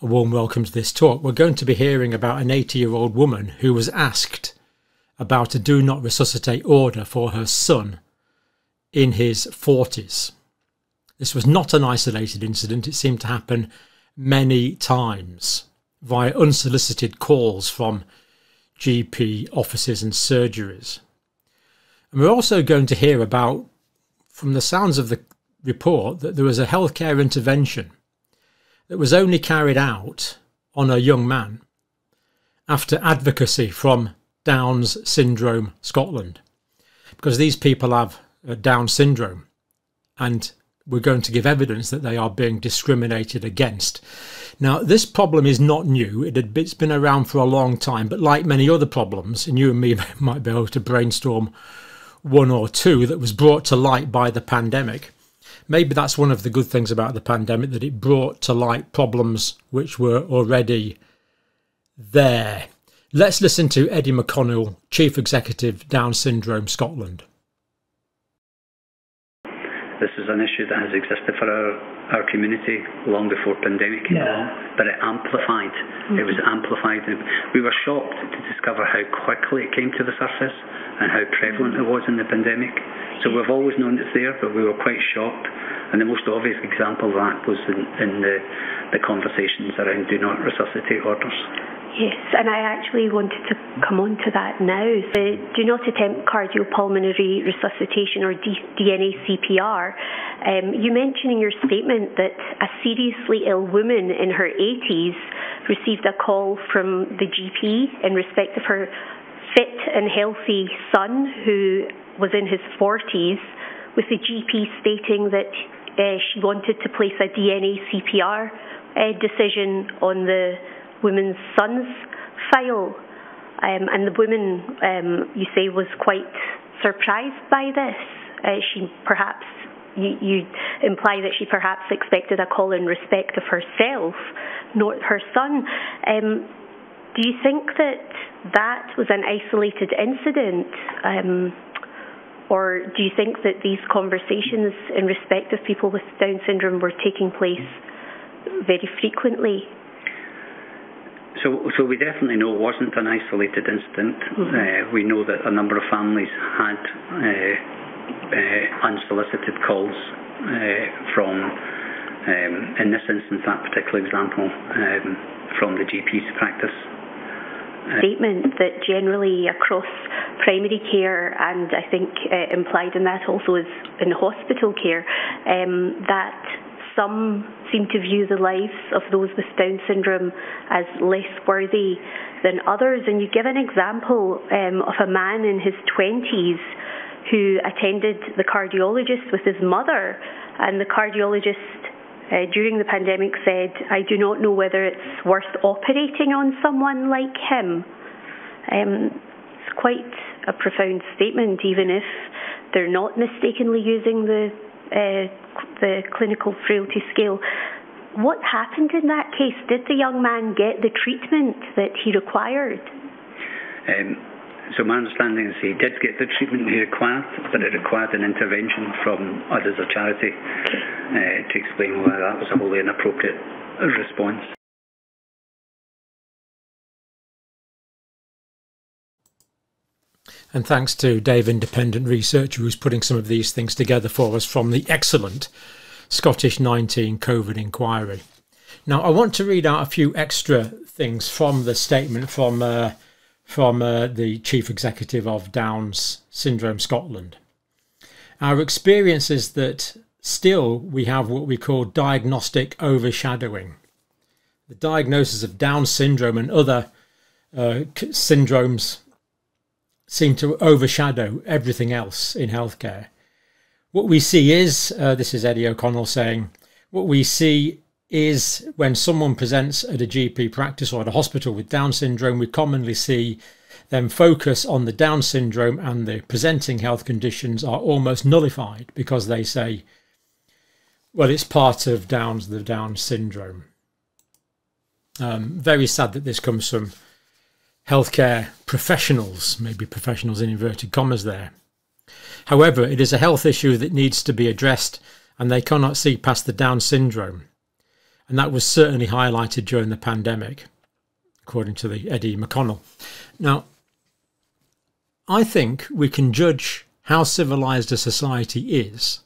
A warm welcome to this talk. We're going to be hearing about an 80-year-old woman who was asked about a do not resuscitate order for her son in his 40s. This was not an isolated incident. It seemed to happen many times via unsolicited calls from GP offices and surgeries. And we're also going to hear about, from the sounds of the report, that there was a healthcare intervention that was only carried out on a young man after advocacy from Down's Syndrome Scotland, because these people have Down syndrome and we're going to give evidence that they are being discriminated against. Now, this problem is not new. It's been around for a long time, but like many other problems, and you and me might be able to brainstorm one or two that was brought to light by the pandemic. Maybe that's one of the good things about the pandemic, that it brought to light problems which were already there. Let's listen to Eddie McConnell, Chief Executive, Down Syndrome Scotland. This is an issue that has existed for our community long before pandemic came along, but it amplified. It was amplified. We were shocked to discover how quickly it came to the surface and how prevalent it was in the pandemic. So we've always known it's there, but we were quite shocked. And the most obvious example of that was in the conversations around do not resuscitate orders. Yes, and I actually wanted to come on to that now. The do not attempt cardiopulmonary resuscitation, or DNA CPR. You mentioned in your statement that a seriously ill woman in her 80s received a call from the GP in respect of her fit and healthy son who was in his 40s, with the GP stating that she wanted to place a DNA CPR decision on the woman's son's file, and the woman, you say, was quite surprised by this. She perhaps, you imply that she perhaps expected a call in respect of herself, not her son. Do you think that was an isolated incident, or do you think that these conversations in respect of people with Down syndrome were taking place very frequently? So we definitely know it wasn't an isolated incident. We know that a number of families had unsolicited calls from, in this instance, that particular example, from the GP's practice. Statement that generally across primary care, and I think implied in that also is in hospital care, that some seem to view the lives of those with Down syndrome as less worthy than others. And you give an example of a man in his 20s who attended the cardiologist with his mother, and the cardiologist during the pandemic said, "I do not know whether it's worth operating on someone like him." It's quite a profound statement, even if they're not mistakenly using the clinical frailty scale. What happened in that case? Did the young man get the treatment that he required? So my understanding is he did get the treatment he required, but it required an intervention from us as a charity to explain why that was a wholly inappropriate response. And thanks to Dave, independent researcher, who's putting some of these things together for us from the excellent Scottish 19 COVID inquiry. Now, I want to read out a few extra things from the statement from the Chief Executive of Down Syndrome Scotland. Our experience is that still we have what we call diagnostic overshadowing. The diagnosis of Down syndrome and other syndromes seem to overshadow everything else in healthcare. What we see is, this is Eddie O'Connell saying, what we see is when someone presents at a GP practice or at a hospital with Down syndrome, we commonly see them focus on the Down syndrome, and the presenting health conditions are almost nullified because they say, well, it's part of the Down syndrome. Very sad that this comes from healthcare professionals, maybe professionals in inverted commas there. However, it is a health issue that needs to be addressed, and they cannot see past the Down syndrome. And that was certainly highlighted during the pandemic, according to the Eddie McConnell. Now, I think we can judge how civilised a society is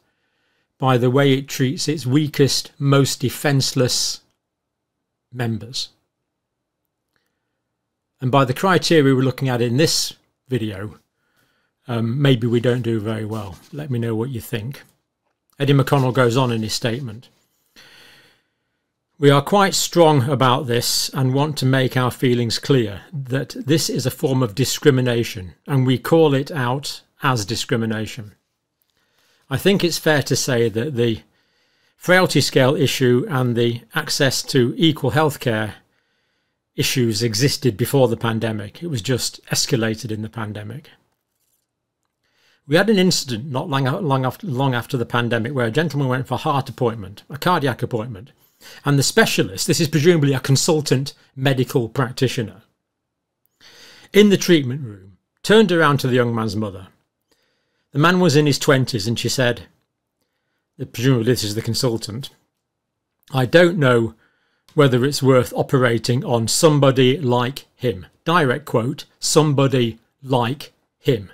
by the way it treats its weakest, most defenceless members. And by the criteria we're looking at in this video, maybe we don't do very well. Let me know what you think. Eddie McConnell goes on in his statement. We are quite strong about this and want to make our feelings clear that this is a form of discrimination, and we call it out as discrimination. I think it's fair to say that the frailty scale issue and the access to equal healthcare issues existed before the pandemic. It was just escalated in the pandemic. We had an incident not long after the pandemic where a gentleman went for a heart appointment, a cardiac appointment, and the specialist, this is presumably a consultant medical practitioner, in the treatment room, turned around to the young man's mother. The man was in his 20s and she said, presumably this is the consultant, I don't know whether it's worth operating on somebody like him. Direct quote, somebody like him.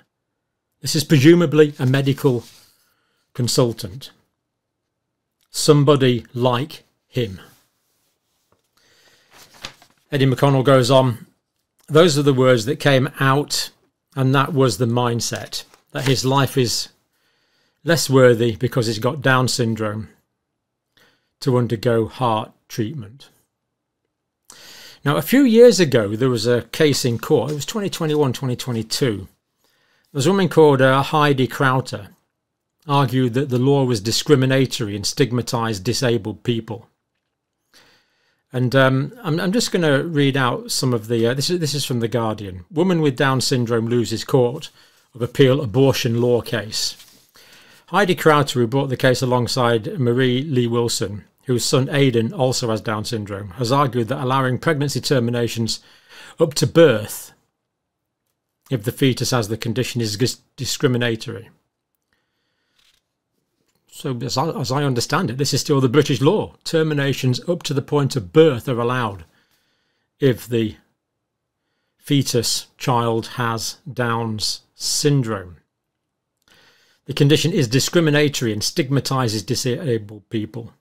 This is presumably a medical consultant. Somebody like him. Eddie McConnell goes on, those are the words that came out, and that was the mindset, that his life is less worthy because he's got Down syndrome to undergo heart treatment. Now, a few years ago, there was a case in court. It was 2021, 2022. There was a woman called Heidi Krauter, argued that the law was discriminatory and stigmatised disabled people. And I'm just going to read out some of the... this is from The Guardian. Woman with Down syndrome loses court of appeal abortion law case. Heidi Krauter, who brought the case alongside Marie Lee Wilson, whose son Aidan also has Down syndrome, has argued that allowing pregnancy terminations up to birth, if the fetus has the condition, is discriminatory. So as I understand it, this is still the British law. Terminations up to the point of birth are allowed if the fetus child has Down's syndrome. The condition is discriminatory and stigmatises disabled people.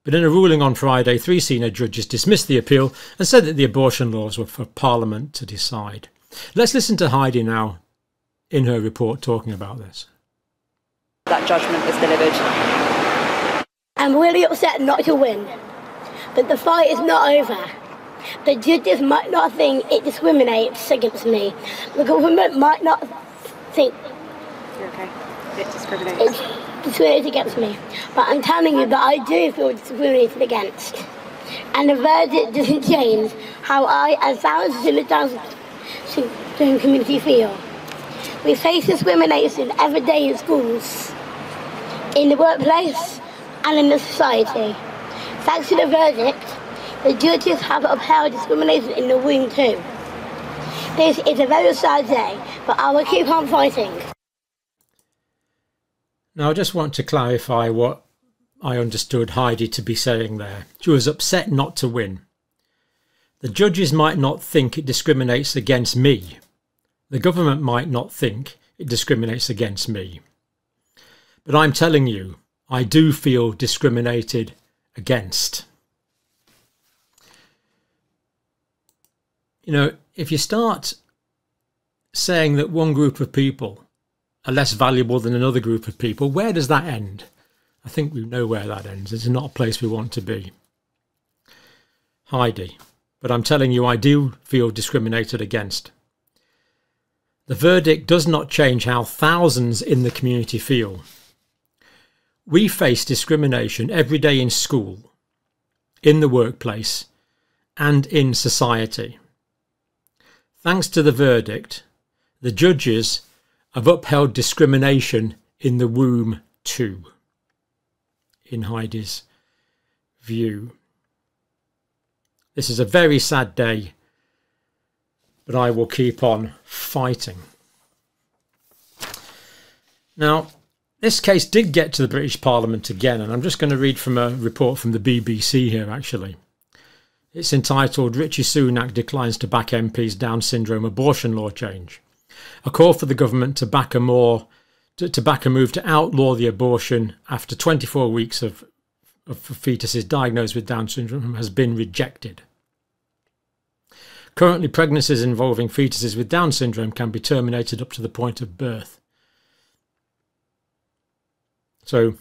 But in a ruling on Friday, 3 senior judges dismissed the appeal and said that the abortion laws were for Parliament to decide. Let's listen to Heidi now in her report talking about this. That judgment is delivered. I'm really upset not to win, but the fight is not over. The judges might not think it discriminates against me. The government might not think You're okay. It discriminates. it discriminates against me. But I'm telling you that I do feel discriminated against. And the verdict doesn't change how I and thousands in the Down syndrome community feel. We face discrimination every day in schools, in the workplace, and in the society. Thanks to the verdict, the judges have upheld discrimination in the womb too. This is a very sad day, but I will keep on fighting. Now, I just want to clarify what I understood Heidi to be saying there. She was upset not to win. The judges might not think it discriminates against me. The government might not think it discriminates against me. But I'm telling you, I do feel discriminated against. You know, if you start saying that one group of people are less valuable than another group of people, where does that end? I think we know where that ends. It's not a place we want to be. Heidi, but I'm telling you, I do feel discriminated against. The verdict does not change how thousands in the community feel. We face discrimination every day in school, in the workplace, and in society. Thanks to the verdict, the judges have upheld discrimination in the womb too, in Heidi's view. This is a very sad day, but I will keep on fighting. Now, This case did get to the British Parliament again, and I'm just going to read from a report from the BBC here, actually. It's entitled, Rishi Sunak declines to back MP's Down syndrome abortion law change. A call for the government to back a move to outlaw the abortion after 24 weeks of fetuses diagnosed with Down syndrome has been rejected. Currently, pregnancies involving fetuses with Down syndrome can be terminated up to the point of birth. So,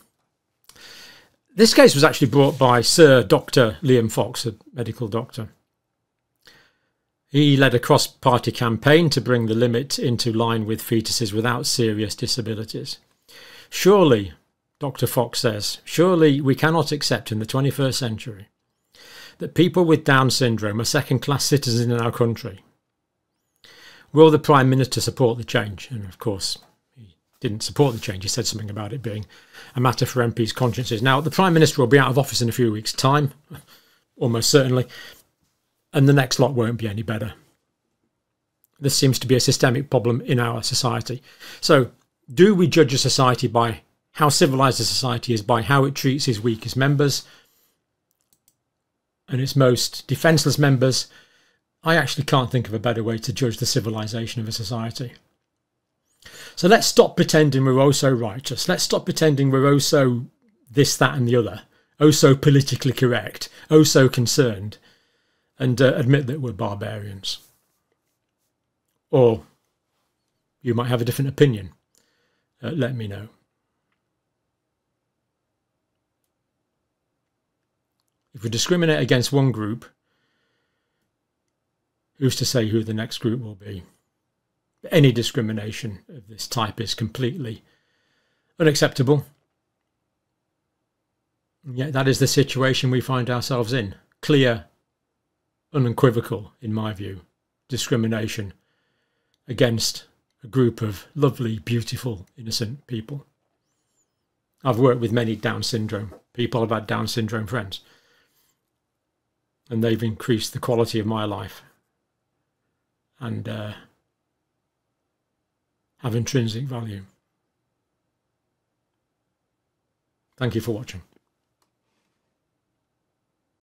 this case was actually brought by Sir Dr. Liam Fox, a medical doctor. He led a cross-party campaign to bring the limit into line with fetuses without serious disabilities. Surely, Dr. Fox says, surely we cannot accept in the 21st century that people with Down syndrome are second-class citizens in our country. Will the Prime Minister support the change? And of course, he didn't support the change. He said something about it being a matter for MPs' consciences. Now, the Prime Minister will be out of office in a few weeks' time, almost certainly, and the next lot won't be any better. This seems to be a systemic problem in our society. So, do we judge a society by how civilised a society is, by how it treats its weakest members and its most defenceless members? I actually can't think of a better way to judge the civilisation of a society. So let's stop pretending we're oh so righteous. Let's stop pretending we're oh so this, that and the other. Oh so politically correct. Oh so concerned. And admit that we're barbarians. Or you might have a different opinion. Let me know. If we discriminate against one group, who's to say who the next group will be? Any discrimination of this type is completely unacceptable. And yet that is the situation we find ourselves in. Clear, unequivocal, in my view, discrimination against a group of lovely, beautiful, innocent people. I've worked with many Down syndrome people. I've had Down syndrome friends. And they've increased the quality of my life. And have intrinsic value. Thank you for watching.